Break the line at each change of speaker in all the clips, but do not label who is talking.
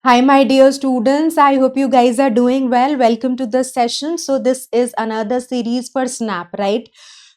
Hi, my dear students. I hope you guys are doing well. Welcome to this session. So, this is another series for SNAP, right?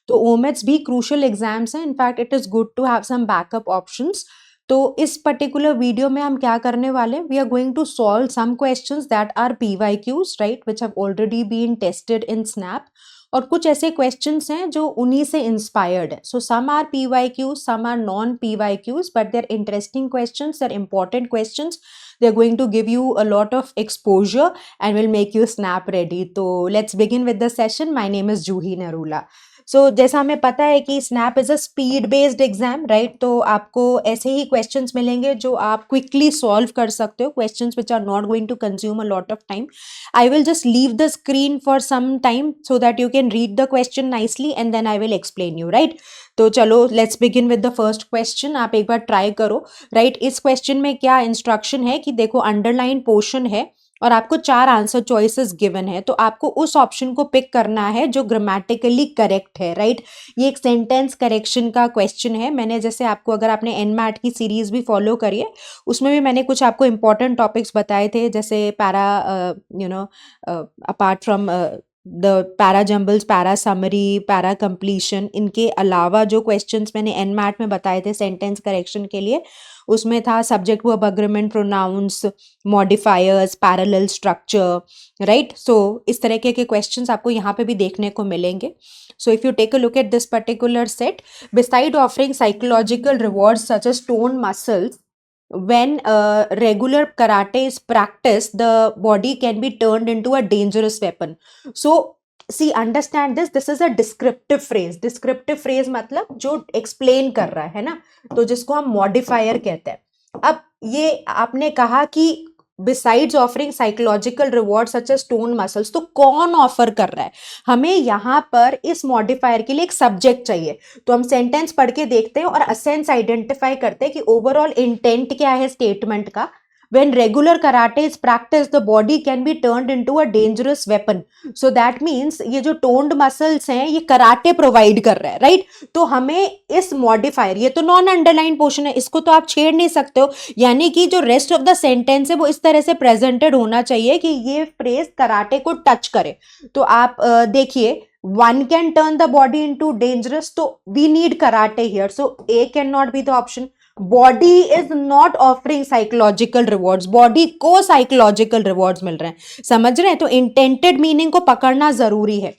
तो OMETs भी crucial exams हैं. In fact it is good to have some backup options. तो इस particular video में हम क्या करने वाले हैं? We are going to solve some questions that are PYQs, right, which have already been tested in SNAP. और कुछ ऐसे क्वेश्चंस हैं जो उन्हीं से इंस्पायर्ड है. So some are PYQs, some are non PYQs, but they're interesting questions, they're important questions. They're going to give you a lot of exposure and will make you snap ready. So let's begin with the session. My name is Juhi Narula. So जैसा हमें पता है कि snap is a speed based exam, right? तो आपको ऐसे ही questions मिलेंगे जो आप क्विकली सॉल्व कर सकते हो, questions which are not going to consume a lot of time. I will just leave the screen for some time so that you can read the question nicely and then I will explain you, right? तो चलो let's begin with the first question. आप एक बार try करो, right? इस question में क्या instruction है कि देखो अंडरलाइन पोर्शन है और आपको 4 आंसर चॉइसेस गिवन है, तो आपको उस ऑप्शन को पिक करना है जो ग्रामेटिकली करेक्ट है, राइट? ये एक सेंटेंस करेक्शन का क्वेश्चन है. मैंने जैसे आपको, अगर आपने एनमैट की सीरीज भी फॉलो करी है, उसमें भी मैंने कुछ आपको इंपॉर्टेंट टॉपिक्स बताए थे, जैसे para apart from the para jumbles, para summary, para completion, इनके अलावा जो क्वेश्चंस मैंने एनमैट में बताए थे सेंटेंस करेक्शन के लिए, उसमें था subject verb agreement, pronouns, modifiers, parallel structure, right? So इस तरीके के क्वेश्चंस आपको यहाँ पे भी देखने को मिलेंगे. So if you take a look at this particular set, beside offering psychological rewards such as tone muscles, when regular karate is practiced, the body can be turned into a dangerous weapon. So see, understand this is a descriptive phrase मतलब जो explain कर रहा है ना, तो जिसको हम modifier कहते हैं. अब ये आपने कहा कि besides offering psychological reward such as tone muscles, तो कौन ऑफर कर रहा है? हमें यहाँ पर इस मॉडिफायर के लिए एक सब्जेक्ट चाहिए. तो हम सेंटेंस पढ़ के देखते हैं और असेंस आइडेंटिफाई करते हैं कि ओवरऑल इंटेंट क्या है स्टेटमेंट का. When regular karate is practiced, the body can be turned into a dangerous weapon. So that means ये जो toned muscles हैं ये कराटे प्रोवाइड कर रहा है, राइट? तो हमें इस मॉडिफायर, ये तो नॉन अंडरलाइन पोर्शन है, इसको तो आप छेड़ नहीं सकते हो. यानी कि जो रेस्ट ऑफ द सेंटेंस है वो इस तरह से प्रेजेंटेड होना चाहिए कि ये फ्रेज कराटे को टच करे. तो आप देखिए, one can turn the body into dangerous, तो we need karate here, so A cannot be the option. Body is not offering psychological rewards, body को साइकोलॉजिकल रिवॉर्ड्स मिल रहे हैं, समझ रहे हैं? तो इंटेंटेड मीनिंग को पकड़ना जरूरी है.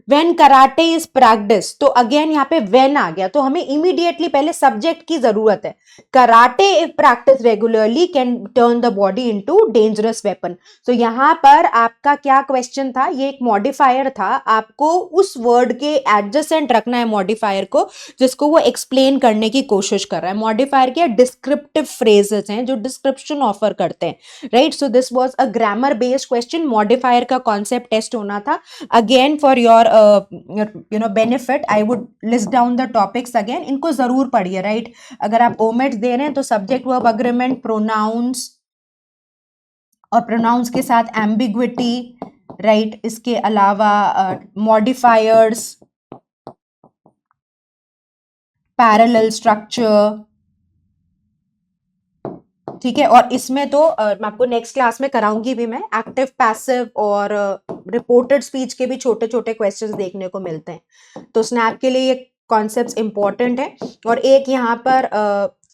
वेन कराटे इज प्रैक्टिस, तो अगेन यहाँ पे वेन आ गया, तो हमें इमीडिएटली पहले सब्जेक्ट की जरूरत है. Karate if practice regularly can turn the body into dangerous weapon. तो यहाँ पर आपका क्या क्वेश्चन था? ये एक मॉडिफायर था, आपको उस वर्ड के एडजेसेंट रखना है मॉडिफायर को जिसको वो एक्सप्लेन करने की कोशिश कर रहा है. मॉडिफायर के डिस्क्रिप्टिव फ्रेजेस हैं जो डिस्क्रिप्शन ऑफर करते हैं, right? So this was a grammar based question. Modifier का कॉन्सेप्ट टेस्ट होना था. Again for your benefit, I would list down the topics again. इनको जरूर पढ़िए, राइट? अगर आप ओमेट्स दे रहे हैं तो सब्जेक्ट वर्ब अग्रीमेंट, प्रोनाउंस और प्रोनाउंस के साथ एम्बिग्विटी, राइट? इसके अलावा मॉडिफायर्स, पैरेलल स्ट्रक्चर, ठीक है? और इसमें तो मैं आपको नेक्स्ट क्लास में कराऊंगी भी, मैं एक्टिव पैसिव और रिपोर्टेड स्पीच के भी छोटे छोटे क्वेश्चंस देखने को मिलते हैं. तो स्नैप के लिए ये कॉन्सेप्ट्स इंपॉर्टेंट है. और एक यहाँ पर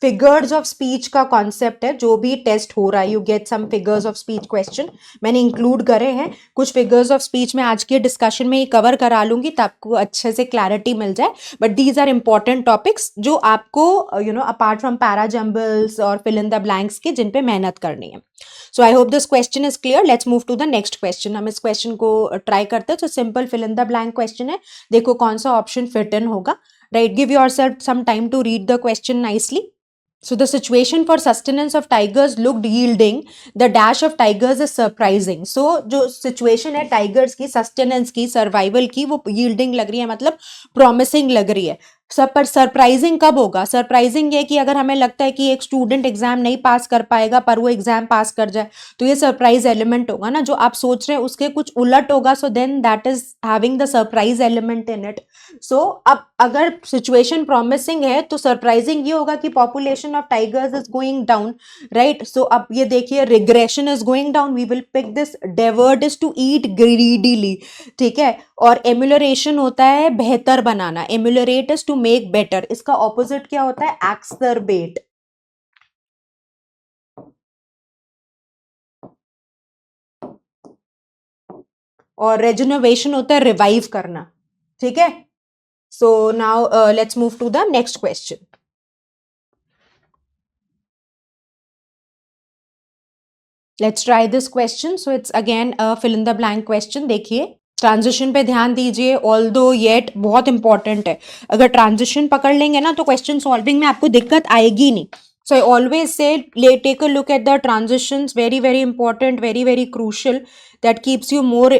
फिगर्स ऑफ स्पीच का कॉन्सेप्ट है, जो भी टेस्ट हो रहा है you get some figures of speech question, मैंने इंक्लूड करे हैं. कुछ फिगर्स ऑफ स्पीच में आज के डिस्कशन में ही कवर करा लूंगी ताकि आपको अच्छे से क्लैरिटी मिल जाए. But these are important topics जो आपको अपार्ट फ्रॉम पैरा जम्बल्स और फिल इन द ब्लैंक्स के, जिन पे मेहनत करनी है. So I hope this question is clear. Let's move to the next question. हम इस क्वेश्चन को ट्राई करते हैं. तो simple fill in the blank question है. देखो कौन सा ऑप्शन फिट इन होगा, right? Give yourself some time to read the question nicely. So the situation for sustenance of tigers looked yielding. The dash of tigers is surprising. So जो situation है tigers की, sustenance की, survival की, वो yielding लग रही है, मतलब promising लग रही है. सब पर सरप्राइजिंग कब होगा? सरप्राइजिंग ये कि अगर हमें लगता है कि एक स्टूडेंट एग्जाम नहीं पास कर पाएगा पर वो एग्जाम पास कर जाए, तो ये सरप्राइज एलिमेंट होगा ना, जो आप सोच रहे हैं उसके कुछ उलट होगा, so then that is having the surprise element in it. So अब अगर सिचुएशन प्रॉमिसिंग है तो सरप्राइजिंग ये होगा कि population of tigers is going down, right. So अब ये देखिए, regression is going down, we will pick this, devoured is to eat greedily, ठीक है। और एम्यूलरेशन होता है बेहतर बनाना, emulate is to make better, इसका ऑपोजिट क्या होता है? एक्सरबेट। और रेजुनोवेशन होता है रिवाइव करना, ठीक है। So now let's move to the next question. Let's try this question. So it's again fill in the blank question. देखिए, ट्रांजिशन पे ध्यान दीजिए, ऑल दो येट बहुत इंपॉर्टेंट है। अगर ट्रांजिशन पकड़ लेंगे ना तो क्वेश्चन सॉल्विंग में आपको दिक्कत आएगी नहीं। So I always say, take a look at the transitions, very very important, very very crucial, that keeps you more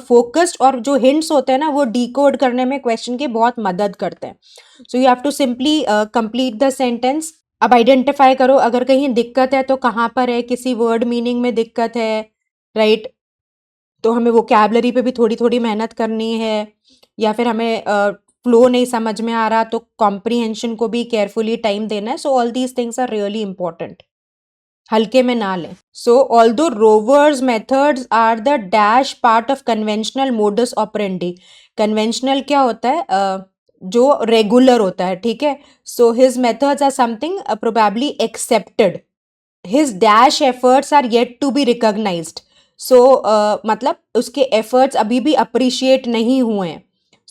focused, और जो hints होते हैं ना वो decode करने में question की बहुत मदद करते हैं। So you have to simply complete the sentence। अब आइडेंटिफाई करो अगर कहीं दिक्कत है तो कहाँ पर है, किसी वर्ड मीनिंग में दिक्कत है, राइट। तो हमें वोकैबलरी पे भी थोड़ी थोड़ी मेहनत करनी है, या फिर हमें फ्लो नहीं समझ में आ रहा तो कॉम्प्रीहेंशन को भी केयरफुली टाइम देना है। So all these things are really important, हल्के में ना लें। So although rovers methods are the dash part of conventional modus operandi. Conventional क्या होता है? जो रेगुलर होता है, ठीक है। So his methods are something probably accepted, his dash efforts are yet to be recognised. सो मतलब उसके एफर्ट्स अभी भी अप्रिशिएट नहीं हुए हैं।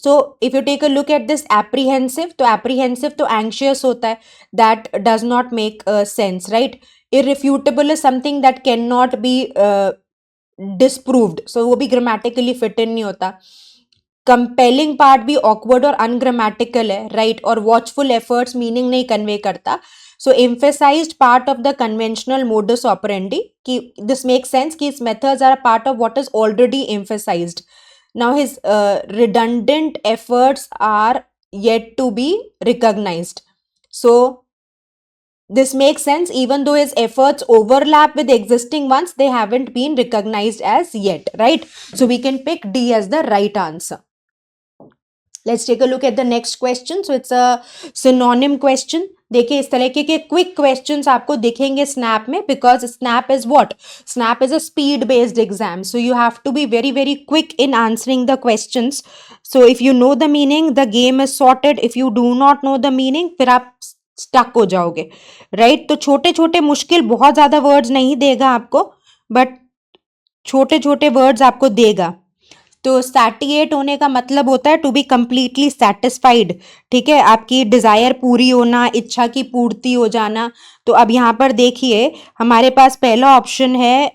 So if you take a look at this apprehensive, तो एप्रीहेंसिव तो एंशियस होता है, that does not make sense, right. Irrefutable is something that can not be disproved, so वो भी ग्रामेटिकली फिट इन नहीं होता। कंपेलिंग पार्ट भी awkward और अनग्रामेटिकल है, राइट। और वॉचफुल एफर्ट्स मीनिंग नहीं कन्वे करता। So emphasised part of the conventional modus operandi, कि दिस मेक सेंस कि इस methods are a part of what is already emphasised. Now his redundant efforts are yet to be recognized. So this makes sense, even though his efforts overlap with existing ones, they haven't been recognized as yet, right? So we can pick D as the right answer. Let's take a look at the next question. So it's a synonym question. देखिए, इस तरह के quick questions आपको दिखेंगे SNAP में, because SNAP is what? SNAP is a speed based exam, so you have to be very very quick in answering the questions. So if you know the meaning, the game is sorted. If you do not know the meaning, फिर आप stuck हो जाओगे, right. तो छोटे छोटे मुश्किल, बहुत ज्यादा वर्ड्स नहीं देगा आपको, बट छोटे छोटे वर्ड्स आपको देगा। तो सैटिएट होने का मतलब होता है टू बी कंप्लीटली सेटिस्फाइड, ठीक है, आपकी डिजायर पूरी होना, इच्छा की पूर्ति हो जाना। तो अब यहाँ पर देखिए, हमारे पास पहला ऑप्शन है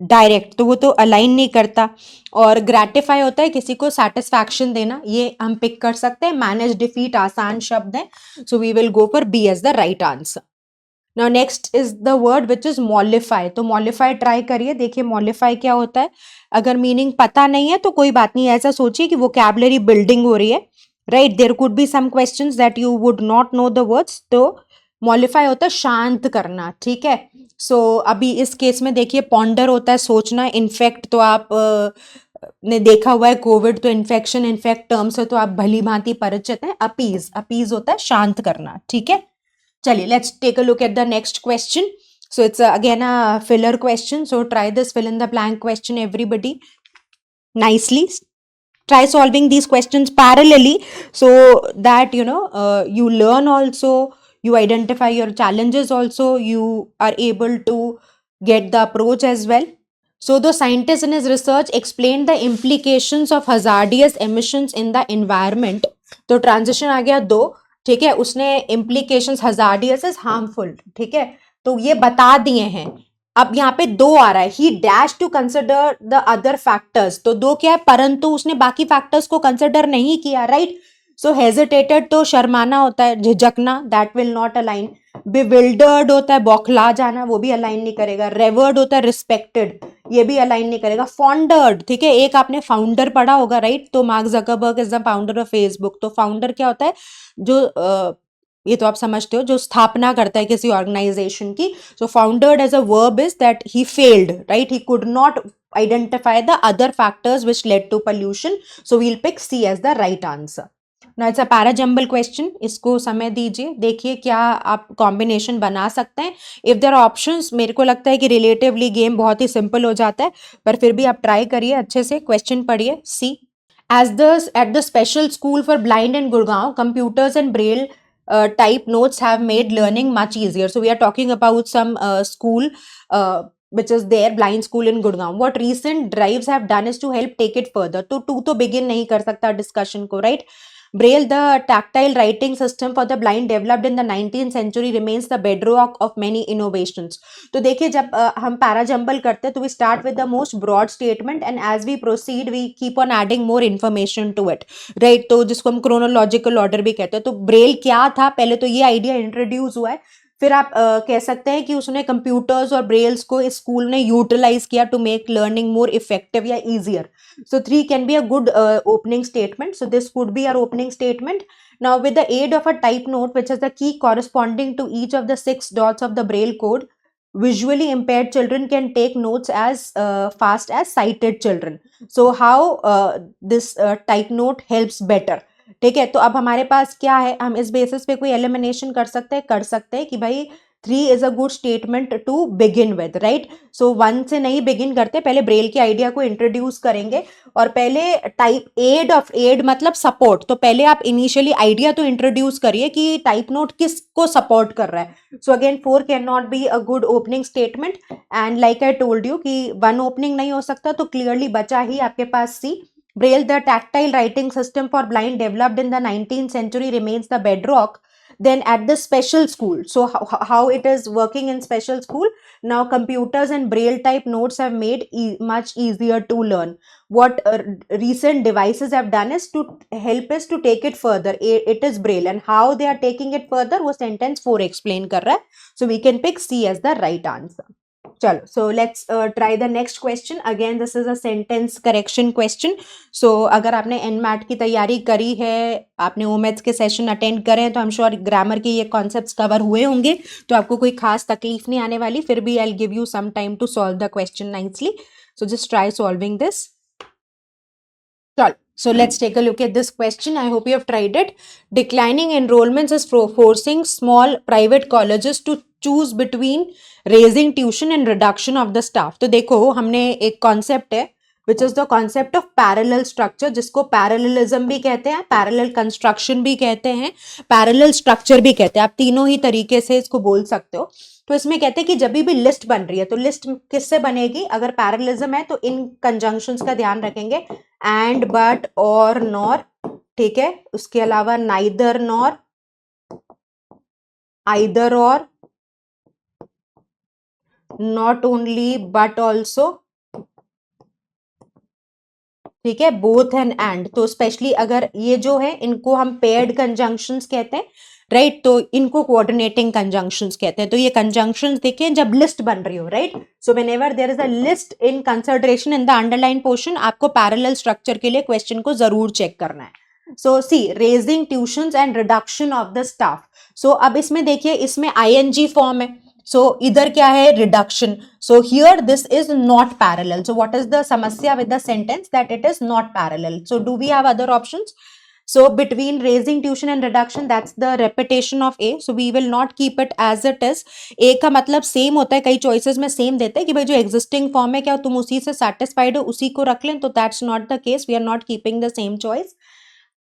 डायरेक्ट, तो वो तो अलाइन नहीं करता। और ग्रेटिफाई होता है किसी को सेटिस्फैक्शन देना, ये हम पिक कर सकते हैं। मैनेज डिफीट आसान शब्द है, so we will go for B as the right answer. Now next is the word which is mollify. तो मॉलिफाई ट्राई करिए, देखिए मॉलिफाई क्या होता है। अगर मीनिंग पता नहीं है तो कोई बात नहीं, ऐसा सोचिए कि वोकैबुलरी बिल्डिंग हो रही है, right. There could be some questions that you would not know the words. तो मॉलिफाई होता है शांत करना, ठीक है। सो अभी इस केस में देखिए, पॉन्डर होता है सोचना, इन्फेक्ट तो आप ने देखा हुआ है, कोविड तो इन्फेक्शन, इन्फेक्ट टर्म से तो आप भली भांति परिचित हैं। अपीज, अपीज होता है शांत करना, ठीक है। चलिए, let's take a look at the next question. So it's again a filler question. So try this fill in the blank question, everybody, nicely. Try solving these questions parallelly, so that you learn also, you identify your challenges also, you are able to get the approach as well. So the scientist in his research explained the implications of hazardous emissions in the environment. तो transition आ गया दो, ठीक है। उसने implications, hazardous is harmful, ठीक है, तो ये बता दिए हैं। अब यहाँ पे दो आ रहा है, he dash to consider the other factors, तो दो क्या है, परंतु उसने बाकी फैक्टर्स को कंसिडर नहीं किया, राइट। सो हेजिटेटेड तो शर्माना होता है, झिझकना, that will not align. Bewildered होता है बौखला जाना, वो भी अलाइन नहीं करेगा। रेवर्ड होता है रिस्पेक्टेड, ये भी अलाइन नहीं करेगा। फाउंडर्ड, ठीक है, एक आपने फाउंडर पढ़ा होगा, राइट? तो mark Zuckerberg is the founder of Facebook. तो फाउंडर क्या होता है? जो ये तो आप समझते हो, जो स्थापना करता है किसी ऑर्गेनाइजेशन की। So foundered as a verb is that he failed, right? He could not identify the other factors which led to pollution, so we'll pick C as the right answer. Now it's a parajumble question, इसको समय दीजिए, देखिए क्या आप combination बना सकते हैं। If there are options, मेरे को लगता है कि रिलेटिवली गेम बहुत ही सिंपल हो जाता है, पर फिर भी आप ट्राई करिए, अच्छे से क्वेश्चन पढ़िए। सी, at the special school for blind in Gurgaon, computers and braille type notes have made learning much easier. So we are talking about some school which is there, blind school in Gurgaon. What recent drives have done is to help take it further. तो to तो begin नहीं कर सकता discussion को, right? Braille, the tactile writing system for the blind developed in the 19th century, remains the bedrock of many innovations. तो देखिए, जब हम पैराजम्बल करते हैं तो we start with the most broad statement and as we proceed we keep on adding more information to it, right? तो जिसको हम chronological order भी कहते हैं। तो ब्रेल क्या था, पहले तो ये आइडिया इंट्रोड्यूस हुआ है, फिर आप कह सकते हैं कि उसने कंप्यूटर्स और ब्रेल्स को इस स्कूल ने यूटिलाइज किया to make learning more effective या easier. So 3 can be a good opening statement. So this could be our opening statement. Now with the aid of a type note, which is the key corresponding to each of the 6 dots of the Braille code, visually impaired children can take notes as fast as sighted children. So how this type note helps better? ठीक है, तो अब हमारे पास क्या है, हम इस basis पे कोई एलिमिनेशन कर सकते हैं कि भाई 3 is a good statement to begin with, right? So 1 से नहीं बिगिन करते, पहले ब्रेल के आइडिया को इंट्रोड्यूस करेंगे और पहले टाइप एड मतलब सपोर्ट। तो पहले आप इनिशियली आइडिया तो इंट्रोड्यूस करिए कि टाइप नोट किसको सपोर्ट कर रहा है। So again 4 can not be a good opening statement and like I told you कि 1 ओपनिंग नहीं हो सकता, तो क्लियरली बचा ही आपके पास सी। Braille, the tactile writing system for blind developed in the 19th century, remains the bedrock. Then at the special school, so how it is working in special school, now computers and Braille type notes have made much easier to learn. What recent devices have done is to help us to take it further. It is Braille, and how they are taking it further वो sentence 4 explain कर रहा है. So we can pick C as the right answer. चलो, so let's try the next question. Again, this is a sentence correction question. So अगर आपने NMAT की तैयारी करी है, आपने OMATS के सेशन अटेंड करे हैं, तो I'm sure ग्रामर के ये कॉन्सेप्ट्स कवर हुए होंगे, तो आपको कोई खास तकलीफ नहीं आने वाली। फिर भी I'll give you some time to solve the question nicely. So just try solving this. चलो, so let's take a look at this question. I hope you have tried it. Declining enrollments is forcing small private colleges to choose between raising tuition and reduction of the staff. तो देखो, हमने एक concept है which is the concept of parallel structure, जिसको parallelism भी कहते हैं, parallel construction भी कहते हैं, parallel structure भी कहते हैं। आप तीनों ही तरीके से इसको बोल सकते हो। तो इसमें कहते हैं कि जब भी लिस्ट बन रही है तो लिस्ट किससे बनेगी? अगर पैरेललिज्म है तो इन कंजंक्शंस का ध्यान रखेंगे, एंड, बट, और, नॉर, ठीक है? उसके अलावा नाइदर नॉर, आइदर और, नॉट ओनली बट ऑल्सो, ठीक है? Both and. तो स्पेशली अगर ये जो है इनको हम पेयर्ड कंजंक्शंस कहते हैं, राइट? तो इनको कोऑर्डिनेटिंग कंजंक्शंस कहते हैं। तो ये कंजंक्शंस देखें जब लिस्ट बन रही हो, right? So whenever there is a list in consideration in the underline portion, आपको पैरेलल स्ट्रक्चर के लिए क्वेश्चन को जरूर चेक करना है। So C, raising tuitions and reduction of the staff. So अब इसमें देखिए, इसमें आईएनजी फॉर्म है, so इधर क्या है? reduction. So here this is not parallel. So what is the samasya with the sentence? That it is not parallel. So do we have other options? So between raising tuition and reduction, that's the repetition of A. So we will not keep it as it is. A का मतलब same होता है, कई choices में same देते हैं कि भाई जो existing form है क्या तुम उसी से satisfied हो, उसी को रख लें, तो that's not the case. We are not keeping the same choice.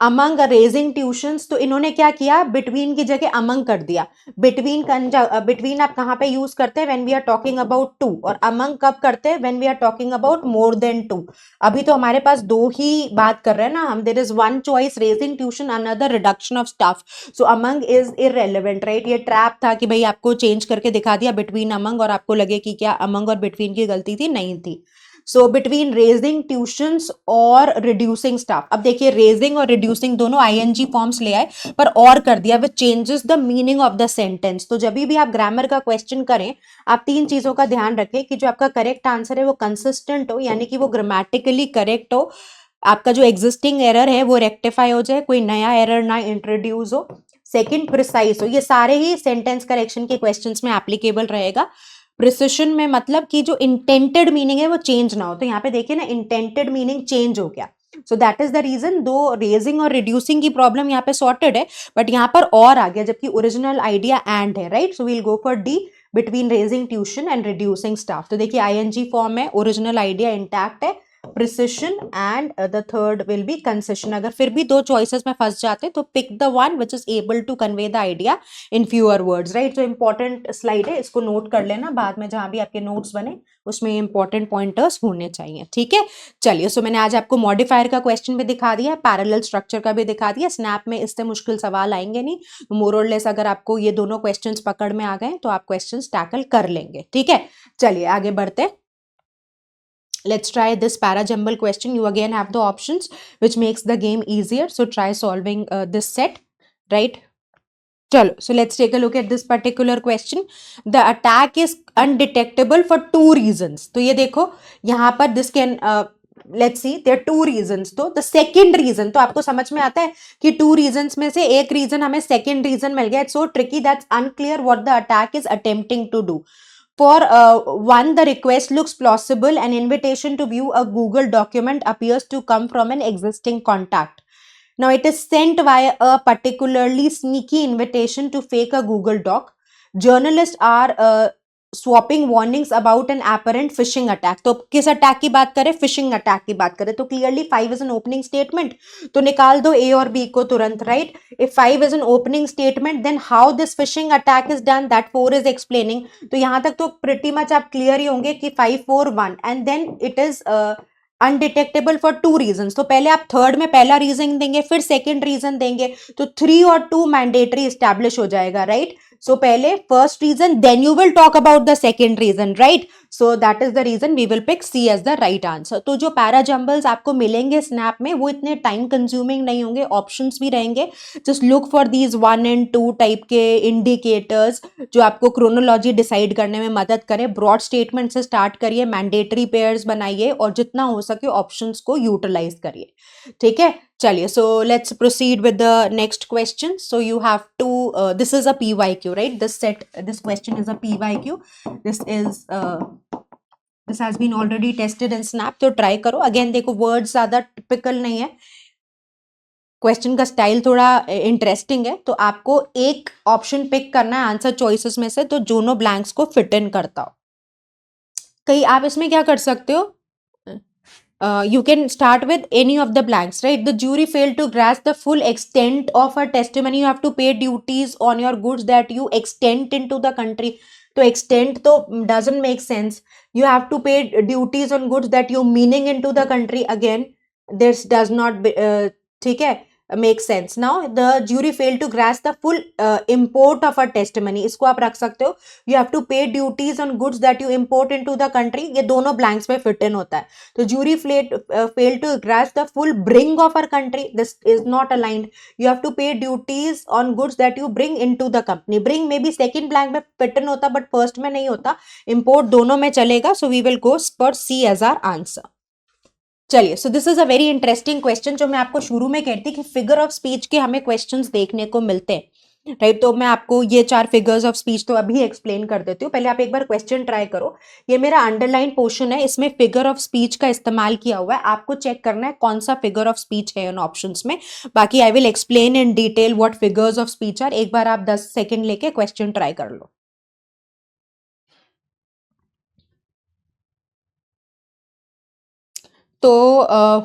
Among raising tuitions, तो इन्होंने क्या किया? बिटवीन की जगह अमंग कर दिया। बिटवीन आप कहाँ पे यूज करते हैं? When we are talking about two. और अमंग कब करते हैं? When we are talking about more than two. अभी तो हमारे पास दो ही बात कर रहे हैं ना हम। There is one choice raising tuition, another reduction of staff. So among is irrelevant, right? ये ट्रैप था कि भाई आपको चेंज करके दिखा दिया बिटवीन अमंग और आपको लगे कि क्या अमंग और बिटवीन की गलती थी, नहीं थी। सो बिटवीन रेजिंग ट्यूशंस और रिड्यूसिंग स्टाफ। अब देखिए रेजिंग और रिड्यूसिंग दोनों आईएनजी फॉर्म्स ले आए, पर और कर दिया विच changes the meaning of the sentence. तो जब भी आप ग्रामर का क्वेश्चन करें, आप तीन चीजों का ध्यान रखें कि जो आपका करेक्ट आंसर है वो कंसिस्टेंट हो, यानी कि वो ग्रामेटिकली करेक्ट हो, आपका जो एग्जिस्टिंग एरर है वो रेक्टिफाई हो जाए, कोई नया एरर ना इंट्रोड्यूस हो, सेकंड प्रिसाइज हो। ये सारे ही सेंटेंस करेक्शन के क्वेश्चंस में एप्लीकेबल रहेगा। प्रिसिशन में मतलब कि जो इंटेंटेड मीनिंग है वो चेंज ना हो। तो यहाँ पे देखिए ना, इंटेंटेड मीनिंग चेंज हो गया, so that is the reason. दो रेजिंग और रिड्यूसिंग की प्रॉब्लम यहाँ पे सॉर्टेड है, बट यहाँ पर और आ गया, जबकि ओरिजिनल आइडिया एंड है, राइट। So we'll go for D, between raising tuition and reducing staff. तो देखिए आईएनजी फॉर्म है, ओरिजिनल आइडिया इंटैक्ट है, precision and the third will be concession। अगर फिर भी दो choices में फंस जाते तो pick the one which is able to convey the idea in fewer words, right। जो important slide है इसको note कर लेना, बाद में जहां भी आपके notes बने उसमें important pointers होने चाहिए, ठीक है। चलिए, सो मैंने आज आपको modifier का question भी दिखा दिया है, parallel structure का भी दिखा दिया। snap में इससे मुश्किल सवाल आएंगे नहीं, more or less अगर आपको ये दोनों questions पकड़ में आ गए तो आप questions tackle कर लेंगे, ठीक है। चलिए आगे बढ़ते। Let's try this para-jumble question. You again have the options, which makes the game easier. So try solving this set, right? Chalo, so let's take a look at this particular question. The attack is undetectable for two reasons. तो ये देखो यहाँ पर this can let's see, there are two reasons. तो the second reason, तो आपको समझ में आता है कि two reasons में से एक reason हमें second reason मिल गया. It's so tricky, that's unclear what the attack is attempting to do. For one, the request looks plausible. An invitation to view a Google document appears to come from an existing contact. Now, it is sent via a particularly sneaky invitation to fake a Google Doc. Journalists are swapping warnings about an apparent phishing attack. तो किस attack की बात करें? phishing attack की बात करें तो clearly 5 is an opening statement. तो निकाल दो A और B को तुरंत, right? If 5 is an opening statement, then how this phishing attack is done, that 4 is explaining. तो यहाँ तक तो pretty much आप clear ही होंगे कि 5 4 1 and then it is undetectable for two reason. तो पहले आप थर्ड में पहला रीजन देंगे, फिर सेकेंड रीजन देंगे, तो 3 और 2 मैंडेटरी स्टैब्लिश हो जाएगा, राइट। सो पहले first reason, then you will talk about the second reason, right. So that is the reason we will pick C as the right answer. तो जो पैरा जंबल्स आपको मिलेंगे स्नैप में वो इतने टाइम कंज्यूमिंग नहीं होंगे, ऑप्शंस भी रहेंगे। Just look for these 1 and 2 type के इंडिकेटर्स जो आपको क्रोनोलॉजी डिसाइड करने में मदद करें। ब्रॉड स्टेटमेंट से स्टार्ट करिए, मैंडेटरी पेयर्स बनाइए और जितना हो सके ऑप्शंस को यूटिलाइज करिए, ठीक है। चलिए, so let's proceed with the next question. So you have to this is a PYQ, right? This question is a PYQ. This has been already tested in Snap, तो try करो। Again देखो words ज़्यादा typical नहीं है, question का style थोड़ा interesting है, तो आपको एक ऑप्शन पिक करना है आंसर चॉइसेस में से तो दोनों ब्लैंक्स को फिट इन करता हो। कहीं आप इसमें क्या कर सकते हो, you can start with any of the blanks, right? The jury failed to grasp the full extent of her testimony. You have to pay duties on your goods that you extend into the country. तो extend तो doesn't make sense. You have to pay duties on goods that you meaning into the country. Again, this does not ठीक है, make sense. Now the jury failed to grasp the full import of her testimony. इसको आप रख सकते हो, you have to pay duties on goods that you import into the country. ये दोनों blanks में fit in होता है। तो jury failed to grasp the full bring of her country. This is not aligned. You have to pay duties on goods that you bring into the company. Bring में भी second blank में fit in होता but first में नहीं होता, import दोनों में चलेगा। So we will go for C as our answer. चलिए, so this is a very interesting question जो मैं आपको शुरू में कहती कि फिगर ऑफ स्पीच के हमें क्वेश्चंस देखने को मिलते हैं, राइट। तो मैं आपको ये 4 फिगर्स ऑफ स्पीच तो अभी एक्सप्लेन कर देती हूँ। पहले आप एक बार क्वेश्चन ट्राई करो। ये मेरा अंडरलाइन पोर्शन है, इसमें फिगर ऑफ स्पीच का इस्तेमाल किया हुआ है। आपको चेक करना है कौन सा फिगर ऑफ स्पीच है उन ऑप्शंस में। बाकी I will explain in detail what figures of speech are. एक बार आप 10 सेकेंड लेके क्वेश्चन ट्राई कर लो। तो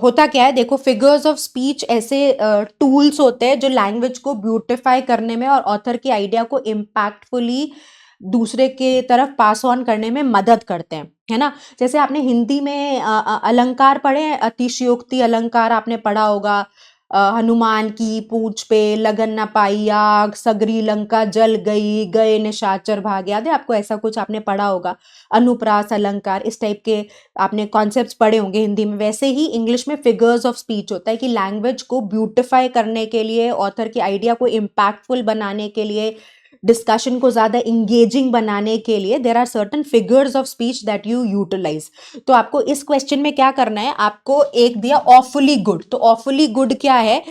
होता क्या है, देखो फिगर्स ऑफ स्पीच ऐसे टूल्स होते हैं जो लैंग्वेज को ब्यूटिफाई करने में और ऑथर की आइडिया को इम्पैक्टफुली दूसरे के तरफ पास ऑन करने में मदद करते हैं, है ना। जैसे आपने हिंदी में अलंकार पढ़े हैं, अतिशयोक्ति अलंकार आपने पढ़ा होगा, हनुमान की पूंछ पे लगन न पाई आग, सगरी लंका जल गई, गए निशाचर भाग। याद है आपको? ऐसा कुछ आपने पढ़ा होगा। अनुप्रास अलंकार, इस टाइप के आपने कॉन्सेप्ट्स पढ़े होंगे हिंदी में। वैसे ही इंग्लिश में फिगर्स ऑफ स्पीच होता है कि लैंग्वेज को ब्यूटिफाई करने के लिए, ऑथर की आइडिया को इम्पैक्टफुल बनाने के लिए, डिस्कशन को ज्यादा इंगेजिंग बनाने के लिए there are certain figures of speech that you utilise. तो आपको इस क्वेश्चन में क्या करना है, आपको एक दिया ऑफुली गुड। तो ऑफुली गुड क्या है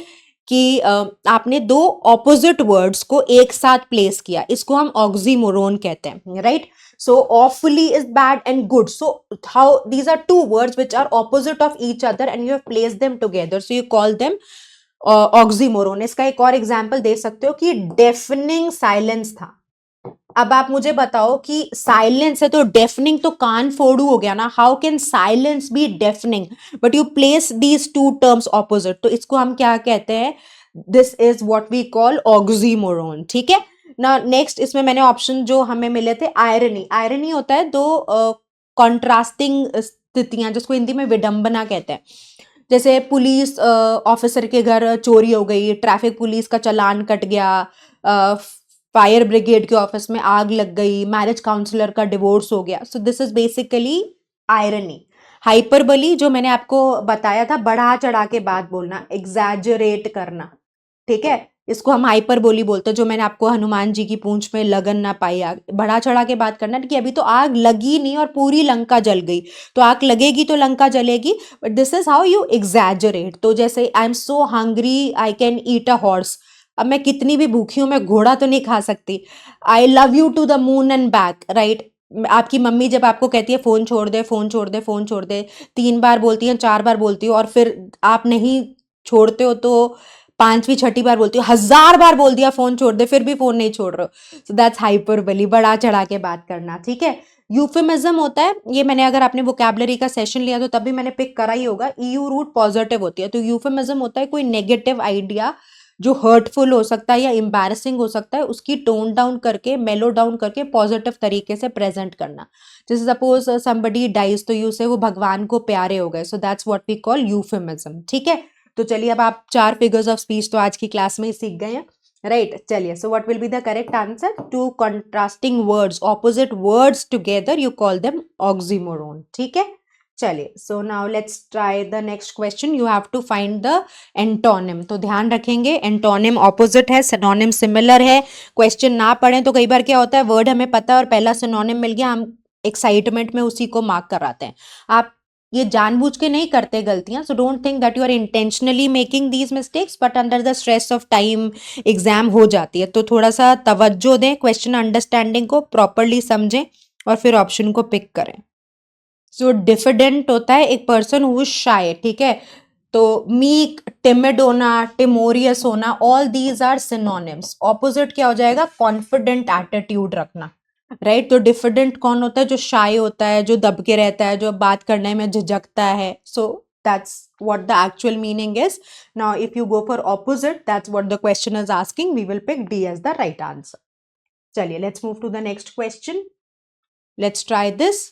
कि आपने दो ऑपोजिट वर्ड्स को एक साथ प्लेस किया, इसको हम ऑक्सीमोरोन कहते हैं, right? So awfully is bad and good. So how these are two words which are opposite of each other and you have placed them together. So you call them oxymoron. इसका एक और example दे सकते हो कि deafening silence था। अब आप मुझे बताओ कि साइलेंस है तो डेफनिंग तो कान फोड़ू हो गया ना। How can silence be deafening? But you place these two terms opposite, तो इसको हम क्या कहते हैं? This is what we call oxymoron. ठीक है ना। नेक्स्ट इसमें मैंने ऑप्शन जो हमें मिले थे, आयरनी। आयरनी होता है दो कॉन्ट्रास्टिंग स्थितियां, जिसको हिंदी में विडंबना कहते हैं। जैसे पुलिस ऑफिसर के घर चोरी हो गई, ट्रैफिक पुलिस का चालान कट गया, फायर ब्रिगेड के ऑफिस में आग लग गई, मैरिज काउंसलर का डिवोर्स हो गया। So this is basically irony. Hyperbole जो मैंने आपको बताया था, बढ़ा चढ़ा के बात बोलना, एग्जैजरेट करना। ठीक है, इसको हम हाइपरबोली बोलते हैं। जो मैंने आपको हनुमान जी की पूंछ में लगन ना पाई आग, बढ़ा चढ़ा के बात करना कि अभी तो आग लगी नहीं और पूरी लंका जल गई। तो आग लगेगी तो लंका जलेगी, but this is how you exaggerate. तो जैसे I am so hungry I can eat a horse. अब मैं कितनी भी भूखी हूं, मैं घोड़ा तो नहीं खा सकती। I love you to the moon and back, right? आपकी मम्मी जब आपको कहती है फोन छोड़ दे, फोन छोड़ दे, फोन छोड़ दे, 3 बार बोलती है, 4 बार बोलती हो, और फिर आप नहीं छोड़ते हो तो 5वीं 6ठी बार बोलती हो, 1000 बार बोल दिया फोन छोड़ दे, फिर भी फोन नहीं छोड़ रहे हो। सो दैट्स हाइपरबली, बढ़ा चढ़ा के बात करना। ठीक है। यूफेमिज्म होता है, ये मैंने अगर आपने वोकैबुलरी का सेशन लिया तो तभी मैंने पिक करा ही होगा। ईयू रूट पॉजिटिव होती है, तो यूफेमिज्म होता है कोई नेगेटिव आइडिया जो हर्टफुल हो सकता है या एम्बैरसिंग हो सकता है, उसकी टोन डाउन करके, मेलो डाउन करके पॉजिटिव तरीके से प्रेजेंट करना। जैसे सपोज समबडी डाइज तो यू से वो भगवान को प्यारे हो गए। So that's what we call euphemism. ठीक है। तो चलिए, अब आप 4 फिगर्स ऑफ स्पीच तो आज की क्लास में ही सीख गए हैं, राइट? चलिए, so what will be the correct answer? Two contrasting words, opposite words together, you call them oxymoron. ठीक है। चलिए, so now let's try the next question. You have to find the antonym. तो ध्यान रखेंगे, antonym opposite है, synonym similar है। Question ना पढ़ें तो कई बार क्या होता है, वर्ड हमें पता है और पहला सिनोनिम मिल गया, हम एक्साइटमेंट में उसी को मार्क कराते हैं। आप ये जानबूझ के नहीं करते गलतियां। So don't think that you are intentionally making these mistakes, but under the stress of time exam हो जाती है। तो थोड़ा सा तवज्जो दें, क्वेश्चन अंडरस्टैंडिंग को प्रॉपरली समझें और फिर ऑप्शन को पिक करें। सो डिफिडेंट होता है एक पर्सन हु इज शाय। ठीक है। तो मीक, टिमिड होना, टिमोरियस होना, ऑल दीज आर सिनोनिम्स। ऑपोजिट क्या हो जाएगा? कॉन्फिडेंट एटीट्यूड रखना, राइट? तो डिफिडेंट कौन होता है? जो शाय होता है, जो दब के रहता है, जो बात करने में झिझकता है। सो that's what the actual meaning is. Now if you go for opposite, that's what the question is asking, we will pick D as the right answer. चलिए, let's move to the next question. Let's try this.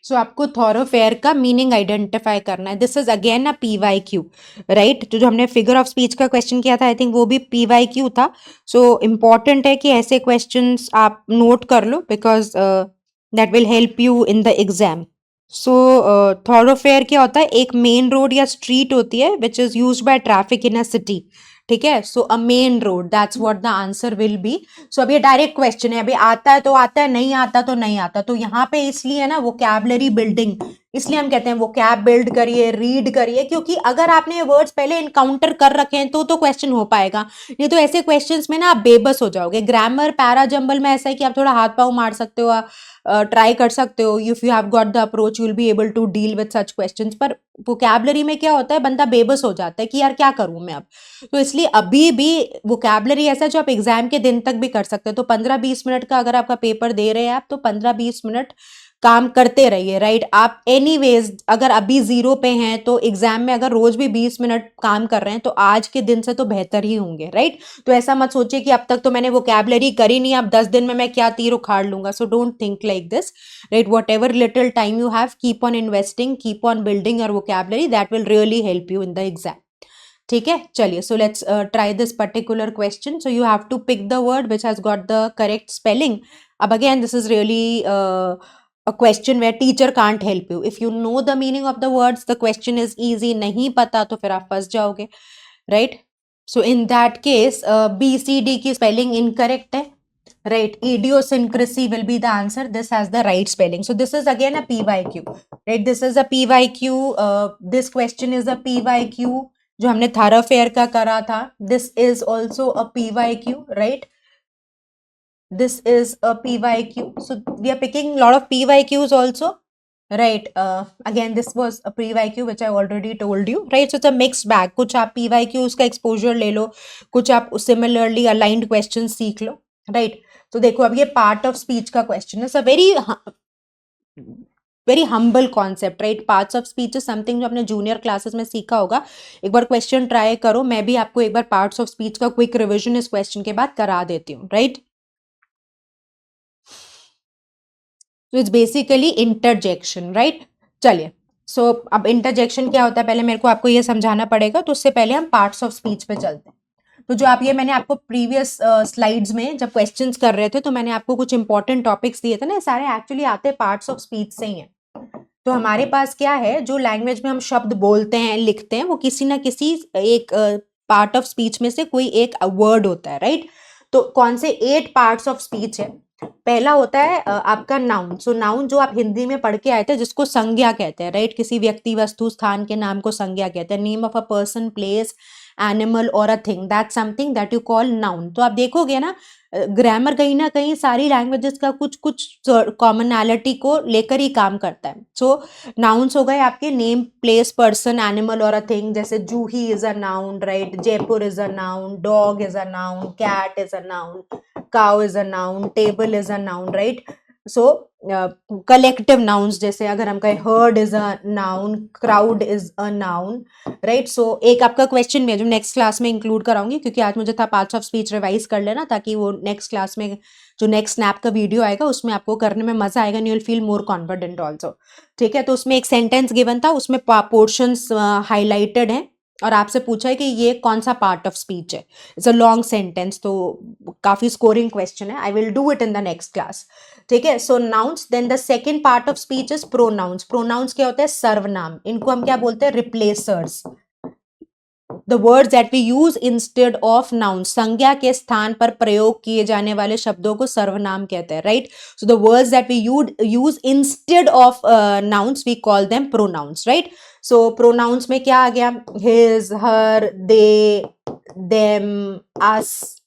सो आपको थॉरोफेयर का meaning identify करना है। This is again a PYQ, right? तो जो हमने figure of speech का question किया था, आई थिंक वो भी PYQ था। सो इम्पॉर्टेंट है कि ऐसे क्वेश्चंस आप नोट कर लो, because that will help you in the exam. So thoroughfare क्या होता है? एक मेन रोड या स्ट्रीट होती है which is used by traffic in a city. ठीक है। So a main road, that's what the answer will be. So अब ये डायरेक्ट क्वेश्चन है, अभी आता है तो आता है, नहीं आता तो नहीं आता। तो यहाँ पे इसलिए ना वोकैबुलरी बिल्डिंग, इसलिए हम कहते हैं वोकैब बिल्ड करिए, रीड करिए, क्योंकि अगर आपने ये वर्ड्स पहले इनकाउंटर कर रखे हैं तो क्वेश्चन हो पाएगा। नहीं तो ऐसे क्वेश्चंस में ना आप बेबस हो जाओगे। ग्रामर, पैरा जंबल में ऐसा है कि आप थोड़ा हाथ पाँव मार सकते हो, ट्राई कर सकते हो। If you have got the approach you will be able to deal with such questions. पर वोकैबुलरी में क्या होता है, बंदा बेबस हो जाता है कि यार क्या करूं मैं अब। तो इसलिए अभी भी वोकैबुलरी ऐसा है जो आप एग्जाम के दिन तक भी कर सकते हो। तो 15-20 मिनट का अगर आपका पेपर दे रहे हैं आप, तो 15-20 मिनट काम करते रहिए, राइट? आप एनीवेज अगर अभी 0 पे हैं तो एग्जाम में अगर रोज भी 20 मिनट काम कर रहे हैं तो आज के दिन से तो बेहतर ही होंगे, राइट? तो ऐसा मत सोचिए कि अब तक तो मैंने वोकैबुलरी करी नहीं, अब 10 दिन में मैं क्या तीर उखाड़ लूंगा। सो don't think like this, right? What ever little time you have, keep on investing, keep on building your vocabulary, that will really help you in the exam. ठीक है, चलिए, so let's try this particular question. So you have to pick the word which has got the correct spelling. अब again, this is really a question where teacher can't help you. If you know the meaning of the words, the question is easy. नहीं पता तो फिर आप फंस जाओगे, right? So in that case, B, C, D की spelling incorrect है, right? Idiosyncrasy will be the answer. This has the right spelling. So this is again a PYQ, right? This is a PYQ. This question is a PYQ. जो हमने thoroughfare का करा था. This is also a PYQ, right? This is a PYQ. So we are picking a lot of PYQs also, right? Again, this was a PYQ which I already told you, right? So it's a mixed bag. कुछ आप PYQs का exposure ले लो, कुछ आप similarly aligned questions सीख लो, right? तो देखो अब ये part of speech का question है. It's a very humble concept, right? Parts of speech is something जो आपने junior classes में सीखा होगा. एक बार question try करो. मैं भी आपको एक बार parts of speech का quick revision इस question के बाद करा देती हूँ, right? So it's basically interjection, right? चलिए, so अब interjection क्या होता है पहले मेरे को आपको ये समझाना पड़ेगा, तो उससे पहले हम parts of speech पे चलते हैं. तो जो आप ये मैंने आपको प्रीवियस स्लाइड्स में जब क्वेश्चंस कर रहे थे तो मैंने आपको कुछ इंपॉर्टेंट टॉपिक्स दिए थे ना, सारे एक्चुअली आते पार्ट्स ऑफ स्पीच से ही हैं. तो हमारे पास क्या है, जो लैंग्वेज में हम शब्द बोलते हैं लिखते हैं वो किसी ना किसी एक पार्ट ऑफ स्पीच में से कोई एक वर्ड होता है, राइट? तो कौन से 8 पार्ट्स ऑफ स्पीच है? पहला होता है आपका नाउन. सो नाउन जो आप हिंदी में पढ़ के आए थे जिसको संज्ञा कहते हैं, राइट? किसी व्यक्ति वस्तु स्थान के नाम को संज्ञा कहते हैं. Name of a person, place, animal और a thing, that something that you call noun. तो आप देखोगे ना ग्रामर कहीं ना कहीं सारी लैंग्वेजेस का कुछ कुछ कॉमनैलिटी को लेकर ही काम करता है. सो नाउन्स हो गए आपके नेम, प्लेस, पर्सन, एनिमल और अ थिंग. जैसे Juhi is a noun, right? Jaipur is a noun, dog is a noun, cat is a noun, cow is a noun, table is a noun, right? So collective nouns जैसे अगर हम कहें herd is a noun, crowd is a noun, right? So एक आपका question में जो next class में include कराऊंगी, क्योंकि आज मुझे था पार्ट्स ऑफ स्पीच रिवाइज कर लेना, ताकि वो नेक्स्ट क्लास में जो नेक्स्ट स्नैप का वीडियो आएगा उसमें आपको करने में मजा आएगा, and you will feel more confident also. ठीक है, तो उसमें एक सेंटेंस गिवन था, उसमें पोर्शंस हाईलाइटेड हैं और आपसे पूछा है कि ये कौन सा पार्ट ऑफ स्पीच है. इट्स अ लॉन्ग सेंटेंस, तो काफी स्कोरिंग क्वेश्चन है. I will do it in the next class. ठीक है, so nouns. Then the second part of speech is pronouns. Pronouns क्या होता है? सर्वनाम. इनको हम क्या बोलते हैं? रिप्लेसर्स. The words that we use instead of nouns, संज्ञा के स्थान पर प्रयोग किए जाने वाले शब्दों को सर्वनाम कहते हैं, right? So the words that we use instead of nouns, we call them pronouns, right? So pronouns में क्या आ गया? His, her, they, them, us,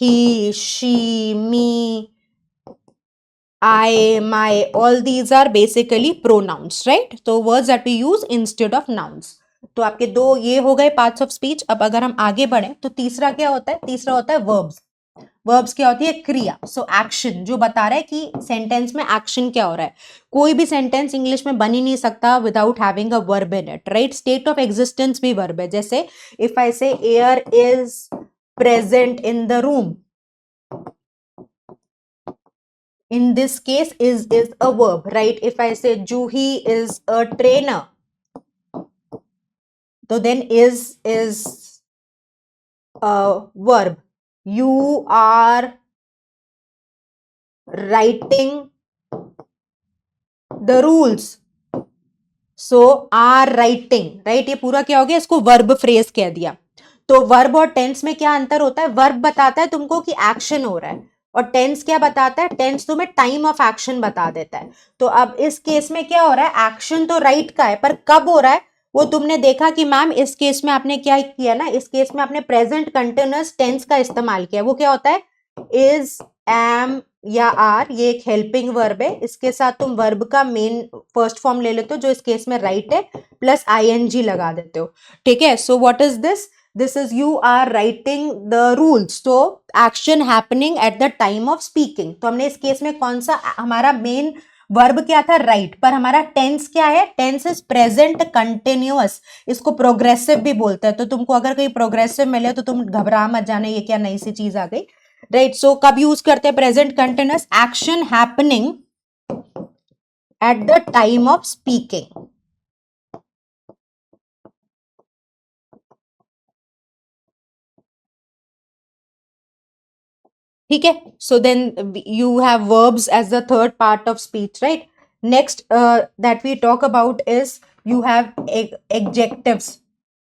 he, she, me, I, my, all these are basically pronouns, right? So words that we use instead of nouns. तो आपके दो ये हो गए parts of speech. अब अगर हम आगे बढ़े तो तीसरा क्या होता है? तीसरा होता है वर्ब्स. वर्ब्स क्या होती है? क्रिया. सो एक्शन, जो बता रहा है कि सेंटेंस में एक्शन क्या हो रहा है. कोई भी सेंटेंस इंग्लिश में बन ही नहीं सकता without having a verb in it, right? State of existence भी वर्ब है. जैसे इफ आई से air is present in the room, in this case is a verb, right? If I say Juhi is a trainer, so then is a verb. You are writing the rules, so are writing, right? ये पूरा क्या हो गया? इसको verb phrase कह दिया. तो verb और टेंस में क्या अंतर होता है? वर्ब बताता है तुमको कि एक्शन हो रहा है, और टेंस क्या बताता है? टेंस तुम्हें टाइम ऑफ एक्शन बता देता है. तो अब इस केस में क्या हो रहा है? एक्शन तो राइट का है, पर कब हो रहा है वो तुमने देखा कि मैम इस केस में आपने क्या किया ना, इस केस में आपने प्रेजेंट कंटिन्यूअस टेंस का इस्तेमाल किया. वो क्या होता है? इज, एम या आर, ये एक हेल्पिंग वर्ब है. इसके साथ तुम वर्ब का मेन फर्स्ट फॉर्म ले लेते हो जो इस केस में राइट है, प्लस आईएनजी लगा देते हो. ठीक है, सो what is this? This is you are writing the rules. So action happening at the time of speaking. तो हमने इस केस में कौन सा हमारा मेन वर्ब क्या था? राइट. पर हमारा टेंस क्या है? Tense is present continuous. इसको प्रोग्रेसिव भी बोलते हैं. तो तुमको अगर कहीं प्रोग्रेसिव मिले तो तुम घबरा मत जाना, ये क्या नई सी चीज आ गई, राइट? सो कब यूज करते हैं present continuous? Action happening at the time of speaking. ठीक है, so then you have verbs as the third part of speech, right? Next that we talk about is you have adjectives.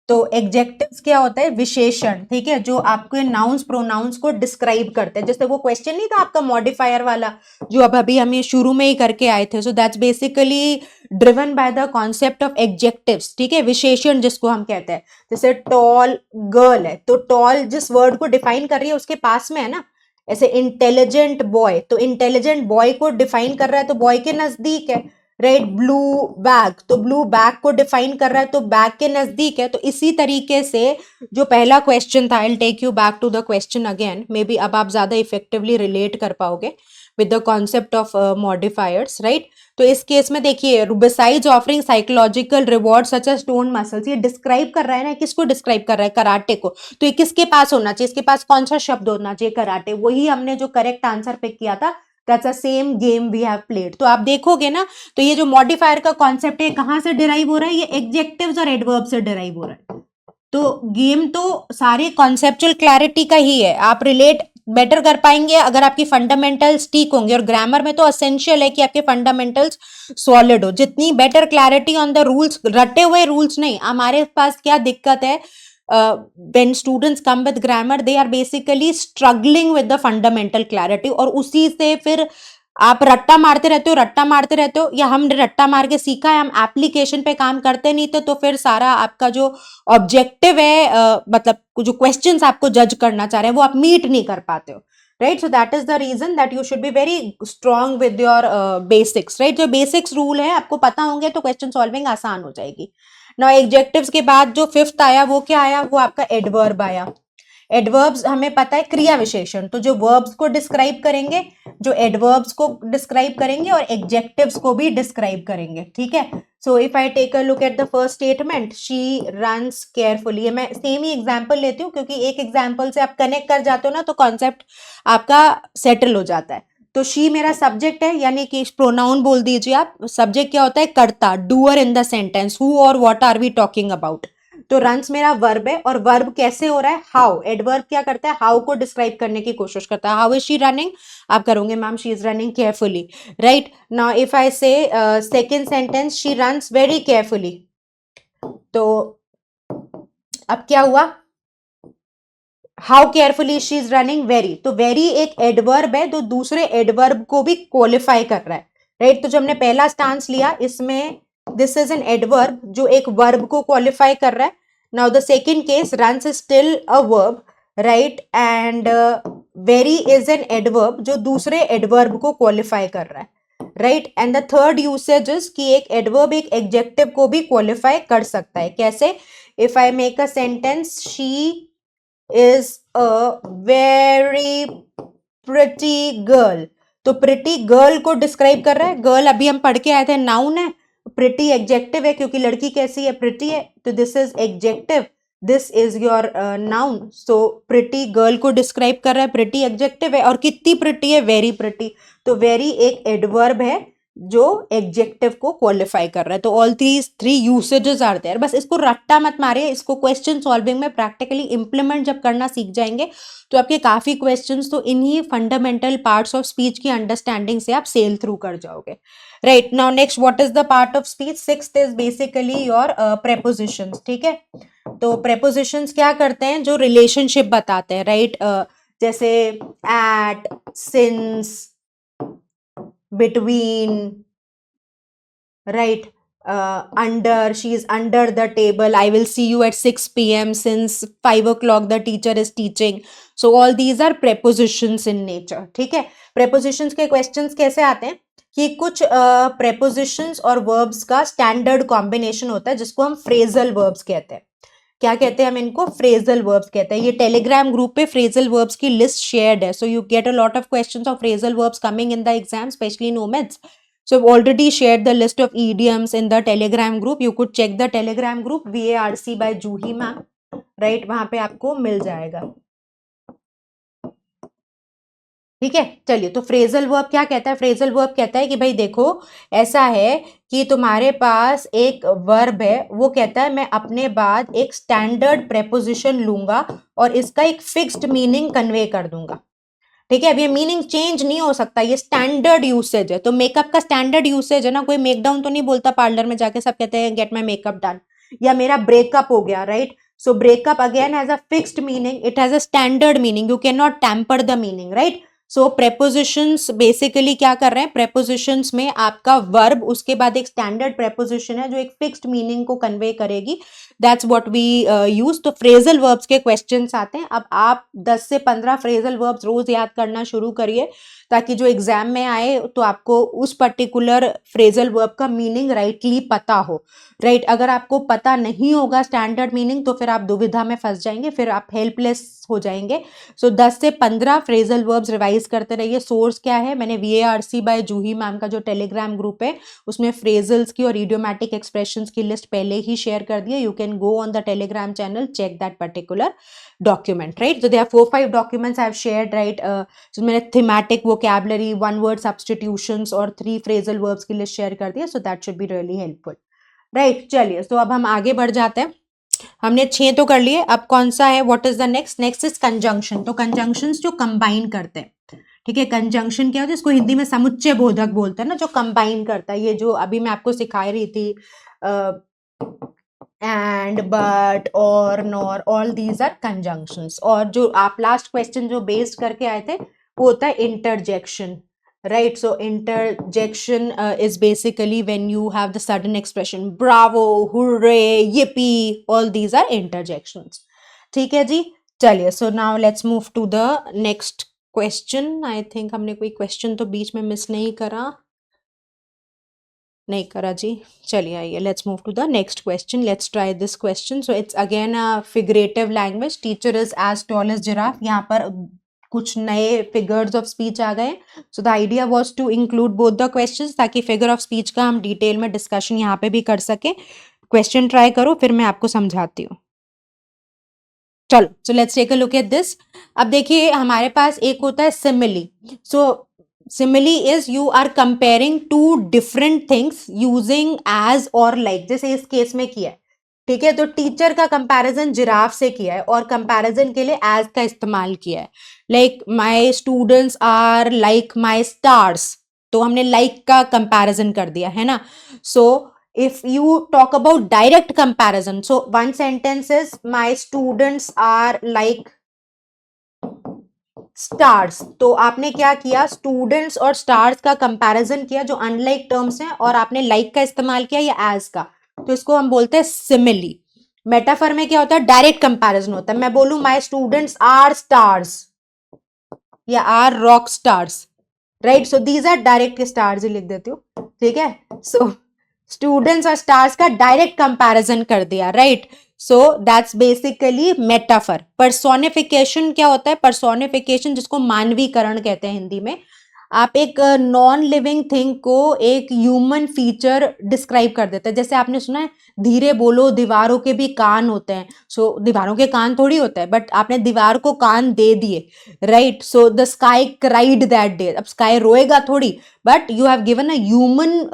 तो एग्जेक्टिव्स क्या होता है? विशेषण, ठीक है, जो आपके नाउन्स प्रोनाउंस को डिस्क्राइब करते हैं। जैसे वो क्वेश्चन नहीं था आपका मॉडिफायर वाला, जो अब अभी हम ये शुरू में ही करके आए थे, so that's basically driven by the concept of adjectives, ठीक है, विशेषण जिसको हम कहते हैं। जैसे टॉल गर्ल है, तो टॉल जिस वर्ड को डिफाइन कर रही है उसके पास में है ना। ऐसे इंटेलिजेंट बॉय, तो इंटेलिजेंट बॉय को डिफाइन कर रहा है तो बॉय के नजदीक है, राइट? ब्लू बैग, तो ब्लू बैग को डिफाइन कर रहा है तो बैग के नजदीक है। तो इसी तरीके से जो पहला क्वेश्चन था, I take you back to the question again, maybe अब आप ज्यादा इफेक्टिवली रिलेट कर पाओगे with the concept of modifiers, right? तो इस केस में देखिए, besides offering psychological reward such as tone muscles, ये डिस्क्राइब कर रहा है ना, किसको डिस्क्राइब कर रहा है? कराटे को। तो ये किसके पास होना चाहिए? इसके पास कौन सा शब्द होना चाहिए? कराटे। वही हमने जो करेक्ट आंसर पिक किया था, that's a same game we have played. तो आप देखोगे ना, तो ये जो मॉडिफायर का कॉन्सेप्ट है कहां से डिराइव हो रहा है? ये एडजेक्टिव्स और एडवर्ब से डिराइव हो रहा है। तो गेम तो सारे कॉन्सेप्चुअल क्लैरिटी का ही है। आप रिलेट बेटर कर पाएंगे अगर आपकी फंडामेंटल्स ठीक होंगे, और ग्रामर में तो असेंशियल है कि आपके फंडामेंटल्स सॉलिड हो। जितनी better clarity on the rules, रटे हुए रूल्स नहीं। हमारे पास क्या दिक्कत है? when students come with grammar, they are basically struggling with the fundamental clarity, और उसी से फिर आप रट्टा मारते रहते हो, रट्टा मारते रहते हो, या हम रट्टा मार के सीखा है, हम एप्लीकेशन पे काम करते नहीं थे, तो फिर सारा आपका जो ऑब्जेक्टिव है, मतलब जो क्वेश्चंस आपको जज करना चाह रहे हैं वो आप मीट नहीं कर पाते हो, right? So that is the reason that you should be very strong with your basics, right? जो बेसिक्स रूल है आपको पता होंगे तो क्वेश्चन सॉल्विंग आसान हो जाएगी। ना एडजेक्टिव्स के बाद जो फिफ्थ आया वो क्या आया? वो आपका एडवर्ब आया। एडवर्ब्स हमें पता है क्रिया विशेषण, तो जो वर्ब्स को डिस्क्राइब करेंगे, जो एडवर्ब्स को डिस्क्राइब करेंगे और एडजेक्टिव्स को भी डिस्क्राइब करेंगे, ठीक है? So if I take a look at the first statement, she runs carefully, मैं सेम ही एग्जांपल लेती हूँ क्योंकि एक एग्जांपल से आप कनेक्ट कर जाते हो ना तो कॉन्सेप्ट आपका सेटल हो जाता है। तो शी मेरा सब्जेक्ट है, यानी कि प्रोनाउन बोल दीजिए आप। सब्जेक्ट क्या होता है? कर्ता, doer in the sentence, who और what are we talking about. तो रन्स मेरा वर्ब है, और वर्ब कैसे हो रहा है? हाउ। एडवर्ब क्या करता है? हाउ को डिस्क्राइब करने की कोशिश करता है। How is she running? आप करोगे ma'am she is running carefully, right? Now if I say second sentence, she runs very carefully, तो अब क्या हुआ? How carefully she is running very, तो वेरी एक एडवर्ब है, तो दूसरे एडवर्ब को भी क्वालिफाई कर रहा है, राइट? तो जो हमने पहला स्टांस लिया इसमें, दिस इज एन एडवर्ब जो एक वर्ब को क्वालिफाई कर रहा है। Now the second case, runs is still a verb, right? And very is an adverb जो दूसरे एडवर्ब को क्वालिफाई कर रहा है, right? And the third usage is कि एक एडवर्ब एक एडजेक्टिव को भी क्वालिफाई कर सकता है। कैसे? If I make a sentence, she is a very pretty girl, तो प्रिटी गर्ल को डिस्क्राइब कर रहा है। गर्ल अभी हम पढ़ के आए थे, नाउन है। प्रिटी एडजेक्टिव है क्योंकि लड़की कैसी है? प्रिटी है, तो this is adjective, this is your noun. So pretty girl को डिस्क्राइब कर रहा है, प्रिटी एडजेक्टिव है, और कितनी प्रिटी है? Very pretty. तो वेरी एक एडवर्ब है जो एडजेक्टिव को क्वालिफाई कर रहा है। तो all three usages are there. बस इसको रट्टा मत मारिए, इसको क्वेश्चन सॉल्विंग में प्रैक्टिकली इंप्लीमेंट जब करना सीख जाएंगे तो आपके काफी क्वेश्चंस तो इन्हीं फंडामेंटल पार्ट्स ऑफ स्पीच की अंडरस्टैंडिंग से आप सेल थ्रू कर जाओगे, right? Now next, what is the part of speech? Sixth is basically your prepositions, ठीक है? तो प्रेपोजिशंस क्या करते हैं? जो रिलेशनशिप बताते हैं, राइट? जैसे at, since, between, right? Under, she is under the table, I will see you at 6 p.m. since 5 o'clock the teacher is teaching. So all these are prepositions in nature, ठीक है? prepositions के questions कैसे आते हैं कि कुछ prepositions और verbs का standard combination होता है जिसको हम phrasal verbs कहते हैं। क्या कहते हैं हम इनको? फ्रेजल वर्ब्स कहते हैं। ये टेलीग्राम ग्रुप पे फ्रेजल वर्ब्स की लिस्ट शेयर्ड है, so you get a lot of questions of phrasal verbs coming in the exam, especially nomads. So I've already shared the list of idioms in the telegram group. You could check the telegram group, VARC by Juhi ma'am, right? वहां पे आपको मिल जाएगा। ठीक है, चलिए, तो phrasal verb क्या कहता है? फ्रेजल वर्ब कहता है कि भाई देखो, ऐसा है कि तुम्हारे पास एक वर्ब है, वो कहता है मैं अपने बाद एक स्टैंडर्ड प्रेपोजिशन लूंगा और इसका एक फिक्स्ड मीनिंग कन्वे कर दूंगा। ठीक है, अब ये मीनिंग चेंज नहीं हो सकता, ये स्टैंडर्ड यूसेज है। तो मेकअप का स्टैंडर्ड यूसेज है ना, कोई मेकडाउन तो नहीं बोलता पार्लर में जाके, सब कहते हैं गेट माई मेकअप डन, या मेरा ब्रेकअप हो गया, right? So breakup again has a fixed meaning, it has a standard meaning, you can not tamper the meaning, right? So prepositions basically क्या कर रहे हैं? प्रेपोजिशंस में आपका वर्ब, उसके बाद एक स्टैंडर्ड प्रेपोजिशन है जो एक फिक्स्ड मीनिंग को कन्वे करेगी। That's what we use. तो फ्रेजल वर्ब्स के क्वेश्चंस आते हैं। अब आप 10 से 15 फ्रेजल वर्ब्स रोज याद करना शुरू करिए, ताकि जो एग्जाम में आए तो आपको उस पर्टिकुलर फ्रेजल वर्ब का मीनिंग राइटली पता हो, राइट? अगर आपको पता नहीं होगा स्टैंडर्ड मीनिंग, तो फिर आप दुविधा में फंस जाएंगे, फिर आप हेल्पलेस हो जाएंगे। सो 10 से 15 फ्रेजल वर्ब्स रिवाइज करते रहिए। सोर्स क्या है? मैंने VARC बाय जूही मैम का जो टेलीग्राम ग्रुप है, उसमें फ्रेजल्स की और इडियोमैटिक एक्सप्रेशंस की लिस्ट पहले ही शेयर कर दी है। You can go on the Telegram channel, check that particular document, right? So there are 4-5 documents I have shared, right? So मैंने thematic vocabulary, one word substitutions और 3 phrasal verbs की list share कर दी है, so that should be really helpful, right? चलिए, तो अब हम आगे बढ़ जाते हैं। हमने 6 तो कर लिए, अब कौन सा है? What is the next? Next is conjunction. तो कंजंक्शंस जो कंबाइन करते हैं, ठीक है? कंजंक्शन क्या होता है? इसको हिंदी में समुच्चय बोधक बोलते हैं ना, जो कंबाइन करता है। ये जो अभी मैं आपको सिखा रही थी, and, but, or, nor, all these are conjunctions. और जो आप लास्ट क्वेश्चन जो बेस्ड करके आए थे, वो होता है interjection, right? So interjection is basically when you have the sudden expression bravo, hooray, yippee, all these are interjections. ठीक है जी, चलिए, so now let's move to the next question. I think हमने कोई question तो बीच में मिस नहीं करा जी। चलिए आइए, let's move to the next question. Let's try this question. So it's again a figurative language. Teacher is as tall as giraffe. यहाँ पर कुछ नए फिगर्स ऑफ स्पीच आ गए। So the idea was to include both the questions, ताकि figure of speech का हम detail में डिस्कशन यहाँ पे भी कर सके। क्वेश्चन ट्राई करो, फिर मैं आपको समझाती हूँ। चलो, so let's take a look at this. अब देखिए, हमारे पास एक होता है simile. So simile is you are comparing two different things using as or like, जैसे इस केस में किया है, ठीक है? तो टीचर का कंपैरिजन जिराफ से किया है और कंपैरिजन के लिए एज का इस्तेमाल किया है। Like my students are like my stars, तो हमने लाइक का कंपैरिजन कर दिया है ना। सो if you talk about direct comparison, so one sentence is my students are like stars, तो आपने क्या किया? स्टूडेंट्स और स्टार्स का कंपैरिजन किया, जो अनलाइक टर्म्स हैं, और आपने लाइक का इस्तेमाल किया या एज का, तो इसको हम बोलते हैं सिमिली। मेटाफर में क्या होता है? डायरेक्ट कंपैरिजन होता है। मैं बोलूं माय स्टूडेंट्स आर स्टार्स या are rock stars, right? So these are direct, stars ही लिख देती हूँ, ठीक है? सो स्टूडेंट्स और स्टार्स का डायरेक्ट कंपैरिजन कर दिया, right? So that's basically metaphor. Personification क्या होता है? पर्सोनिफिकेशन, जिसको मानवीकरण कहते हैं हिंदी में। आप एक नॉन लिविंग थिंग को एक ह्यूमन फीचर डिस्क्राइब कर देते हैं। जैसे आपने सुना है, धीरे बोलो, दीवारों के भी कान होते हैं। सो दीवारों के कान थोड़ी होते हैं, बट आपने दीवार को कान दे दिए, right? So the sky cried that day. अब स्काई रोएगा थोड़ी, but you have given a human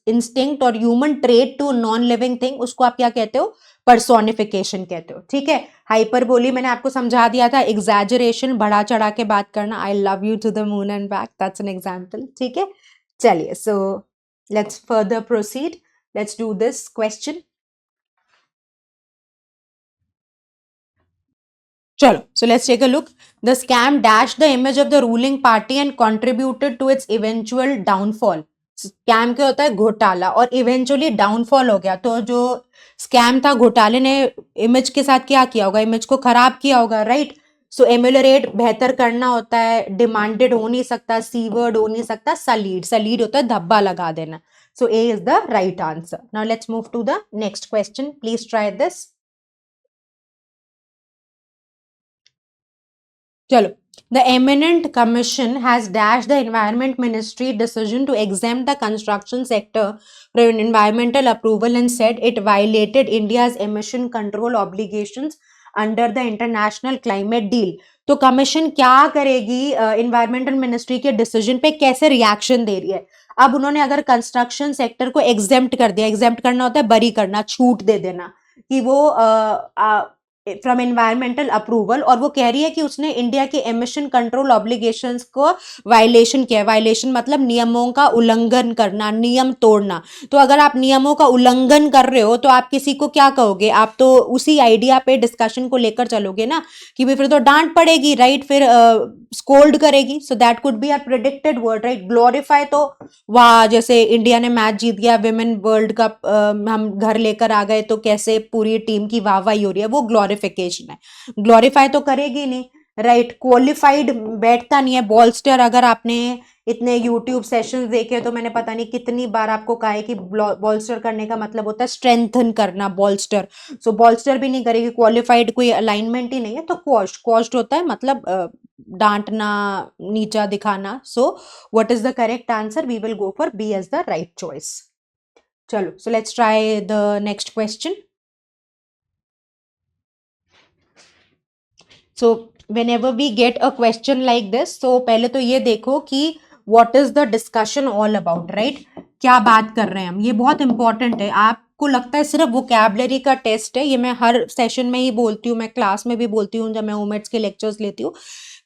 instinct और human trait to non living thing, उसको आप क्या कहते हो? पर्सोनिफिकेशन कहते हो, ठीक है? हाइपरबोली मैंने आपको समझा दिया था, एग्जैजरेशन, बढ़ा चढ़ा के बात करना। I love you to the moon and back, that's an example, ठीक है? चलिए, so let's further proceed. Let's do this question. चलो, so let's take a look. The scam dashed the image of the ruling party and contributed to its eventual downfall. Scam क्या होता है? घोटाला, और eventually downfall हो गया। तो जो स्कैम था, घोटाले ने इमेज के साथ क्या किया होगा? इमेज को खराब किया होगा, राइट? सो एम्यूलरेट, बेहतर करना होता है। डिमांडेड हो नहीं सकता, सी वर्ड हो नहीं सकता। सलीड, सलीड होता है धब्बा लगा देना। So A is the right answer. Now let's move to the next question. Please try this. चलो, the eminent commission has dashed the environment ministry decision to exempt the construction sector from environmental approval and said it violated India's emission control obligations under the international climate deal. तो commission क्या करेगी environmental ministry के decision पे, कैसे reaction दे रही है। अब उन्होंने अगर कंस्ट्रक्शन सेक्टर को एग्जेम्प्ट कर दिया, एग्जेम्प्ट करना होता है बरी करना, छूट दे देना कि वो फ्रॉम एनवायरमेंटल अप्रूवल, और वो कह रही है कि उसने इंडिया के एमिशन कंट्रोल ऑब्लिगेशंस को वायलेशन किया है। वायलेशन मतलब नियमों का उल्लंघन करना, नियम तोड़ना। तो अगर आप नियमों का उल्लंघन कर रहे हो तो आप किसी को क्या कहोगे, आप तो उसी आइडिया पे डिस्कशन को लेकर चलोगे ना, कि भी फिर तो डांट पड़ेगी, राइट, फिर स्कोल्ड करेगी। So that could be our predicted word, right. Glorify तो वाह, जैसे इंडिया ने मैच जीत गया विमेन वर्ल्ड कप, हम घर लेकर आ गए तो कैसे पूरी टीम की वाहवाही हो रही है, वो ग्लोरिफिकेशन है। ग्लोरीफाई तो करेगी नहीं, राइट। क्वालिफाइड बैठता नहीं है। बॉलस्टर, अगर आपने इतने यूट्यूब सेशंस देखे तो मैंने पता नहीं कितनी बार आपको कहा है कि बॉलस्टर करने का मतलब होता है स्ट्रेंथन करना, बॉलस्टर। सो बॉलस्टर भी नहीं करेगी, क्वालिफाइड कोई अलाइनमेंट ही नहीं है। तो क्वॉश्ड, क्वॉश्ड होता है मतलब डांटना, नीचा दिखाना। So what is the correct answer? We will go for B as the right choice. चलो, so let's try the next question. So whenever we get a question like this, so पहले तो ये देखो कि what is the discussion all about, right? क्या बात कर रहे हैं हम, ये बहुत इंपॉर्टेंट है। आपको लगता है सिर्फ वोकैबलरी का टेस्ट है, ये मैं हर सेशन में ही बोलती हूँ, मैं क्लास में भी बोलती हूँ जब मैं वुमेट्स के लेक्चर्स लेती हूँ,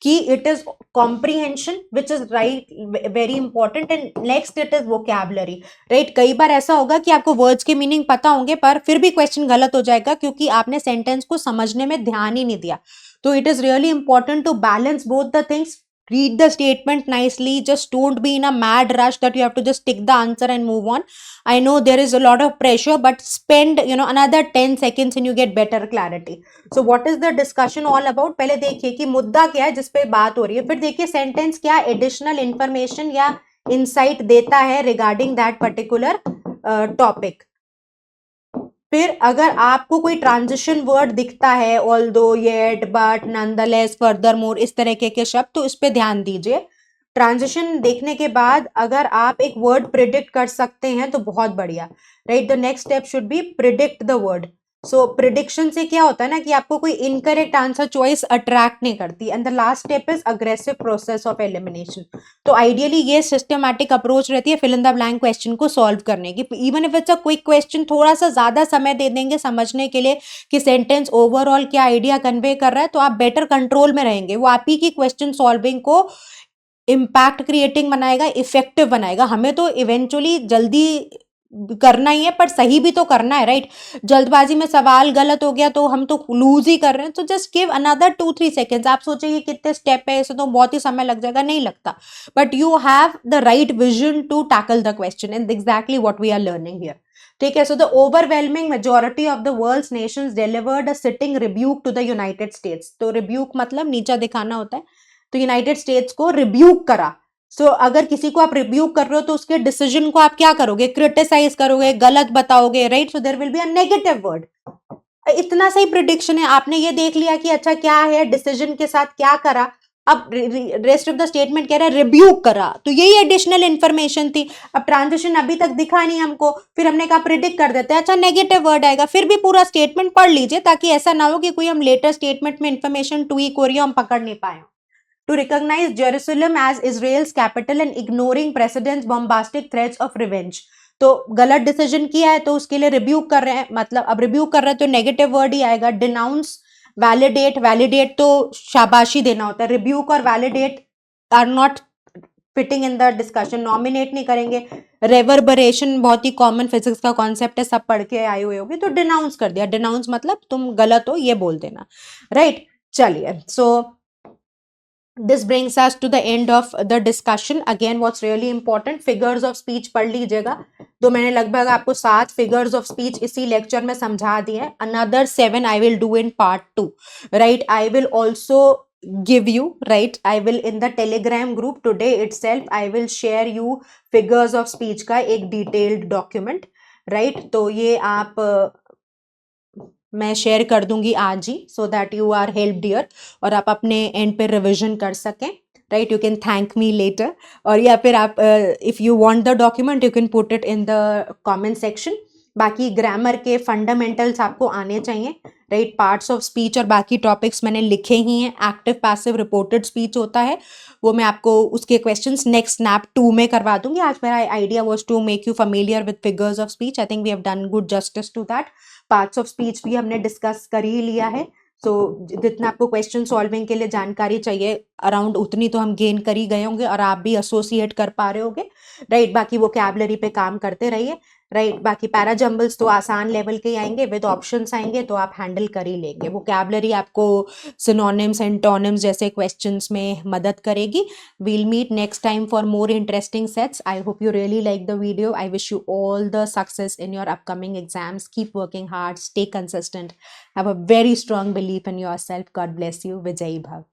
कि it is comprehension which is right, very important, and next it is vocabulary, right. कई बार ऐसा होगा कि आपको वर्ड्स के मीनिंग पता होंगे पर फिर भी क्वेश्चन गलत हो जाएगा क्योंकि आपने सेंटेंस को समझने में ध्यान ही नहीं दिया। तो it is really important to balance both the things. Read the statement nicely. Just don't be in a mad rush that you have to just tick the answer and move on. I know there is a lot of pressure, but spend another 10 seconds and you get better clarity. So what is the discussion all about? पहले देखिए कि मुद्दा क्या है जिस पे बात हो रही है, फिर देखिए सेंटेंस क्या एडिशनल इंफॉर्मेशन या इंसाइट देता है रिगार्डिंग दैट पर्टिकुलर टॉपिक। फिर अगर आपको कोई ट्रांजिशन वर्ड दिखता है, although, yet, but, nonetheless, furthermore, इस तरह के शब्द, तो इस पे ध्यान दीजिए। ट्रांजिशन देखने के बाद अगर आप एक वर्ड प्रिडिक्ट कर सकते हैं तो बहुत बढ़िया, right. The next step should be predict the word. So prediction से क्या होता है ना कि आपको कोई इनकरेक्ट आंसर चॉइस अट्रैक्ट नहीं करती। And the last step is aggressive process of elimination. तो आइडियली ये सिस्टमैटिक अप्रोच रहती है fill in the blank question को सॉल्व करने की। Even if it's a quick question, थोड़ा सा ज्यादा समय दे देंगे समझने के लिए कि सेंटेंस ओवरऑल क्या आइडिया कन्वे कर रहा है, तो आप बेटर कंट्रोल में रहेंगे। वो आप ही की क्वेश्चन सॉल्विंग को इम्पैक्ट क्रिएटिंग बनाएगा, इफेक्टिव बनाएगा। हमें तो इवेंचुअली जल्दी करना ही है पर सही भी तो करना है, राइट। जल्दबाजी में सवाल गलत हो गया तो हम तो लूज ही कर रहे हैं। तो जस्ट गिव अनदर 2-3 सेकेंड्स। आप सोचेंगे कितने स्टेप है, इसे तो बहुत ही समय लग जाएगा, नहीं लगता। But you have the right vision to tackle the question and exactly what we are learning here. ठीक है। So the overwhelming majority of the world's nations delivered a stinging rebuke to the United States. तो rebuke मतलब नीचा दिखाना होता है। तो United states को रिब्यूक करा। सो अगर किसी को आप रिव्यू कर रहे हो तो उसके डिसीजन को आप क्या करोगे, क्रिटिसाइज करोगे, गलत बताओगे, right. So there will be a negative word. इतना सही प्रिडिक्शन है, आपने ये देख लिया कि अच्छा क्या है, डिसीजन के साथ क्या करा। अब रेस्ट ऑफ द स्टेटमेंट कह रहा है रिब्यूक करा, तो यही एडिशनल इंफॉर्मेशन थी। अब ट्रांजिशन अभी तक दिखा नहीं हमको, फिर हमने कहा प्रिडिक्ट कर देते हैं, अच्छा नेगेटिव वर्ड आएगा। फिर भी पूरा स्टेटमेंट पढ़ लीजिए ताकि ऐसा ना हो कि कोई हम लेटर स्टेटमेंट में इंफॉर्मेशन ट्वीक हो रही है हम पकड़ नहीं पाए। To recognize Jerusalem as Israel's capital and ignoring president's bombastic threats of revenge. तो गलत डिसीजन किया है तो उसके लिए रिब्यूक कर रहे हैं, मतलब अब रिब्यूक कर रहे हैं तो नेगेटिव वर्ड ही आएगा। डिनाउंस, वैलिडेट, वैलिडेट तो शाबाशी देना होता है। रिब्यूक और validate are not fitting in the discussion. Nominate नहीं करेंगे। रेवर्बरेशन बहुत ही कॉमन फिजिक्स का कॉन्सेप्ट है, सब पढ़ के आए हुए होगे। तो डिनाउंस कर दिया। डिनाउंस मतलब तुम गलत हो ये बोल देना, राइट। चलिए, सो this brings us to the end of the discussion. Again, what's really important, figures of speech पढ़ लीजिएगा। तो मैंने लगभग आपको 7 figures of speech इसी lecture में समझा दिए हैं। Another 7 I will do in part 2, right? I will also give you, right? I will in the Telegram group today itself I will share you figures of speech का एक detailed document, right? तो ये आप मैं share कर दूंगी आज ही, so that you are help dear, और आप अपने एंड पे रिविजन कर सकें, right. You can thank me later, और या फिर आप if you want the document you can put it in the comment section. बाकी ग्रामर के फंडामेंटल्स आपको आने चाहिए, राइट। पार्ट्स ऑफ स्पीच और बाकी टॉपिक्स मैंने लिखे ही हैं। एक्टिव पैसिव रिपोर्टेड स्पीच होता है, वो मैं आपको उसके क्वेश्चंस नेक्स्ट स्नैप 2 में करवा दूंगी। आज मेरा idea was to make you familiar with figures of speech. I think we have done good justice to that. Parts of speech भी हमने डिस्कस कर ही लिया है। सो जितना आपको क्वेश्चन सॉल्विंग के लिए जानकारी चाहिए अराउंड उतनी तो हम गेन कर ही गए होंगे और आप भी एसोसिएट कर पा रहे होगे, राइट। बाकी वोकैबुलरी पे काम करते रहिए, राइट। बाकी पैरा जंबल्स तो आसान लेवल के ही आएंगे, विद ऑप्शंस आएंगे तो आप हैंडल कर ही लेंगे। वोकैबुलरी आपको सिनोनिम्स एंटोनिम्स जैसे क्वेश्चंस में मदद करेगी। We'll meet next time for more interesting sets. I hope you really like the video. I wish you all the success in your upcoming exams. Keep working hard, stay consistent, have a very strong belief in yourself. God bless you. Vijay Bhav.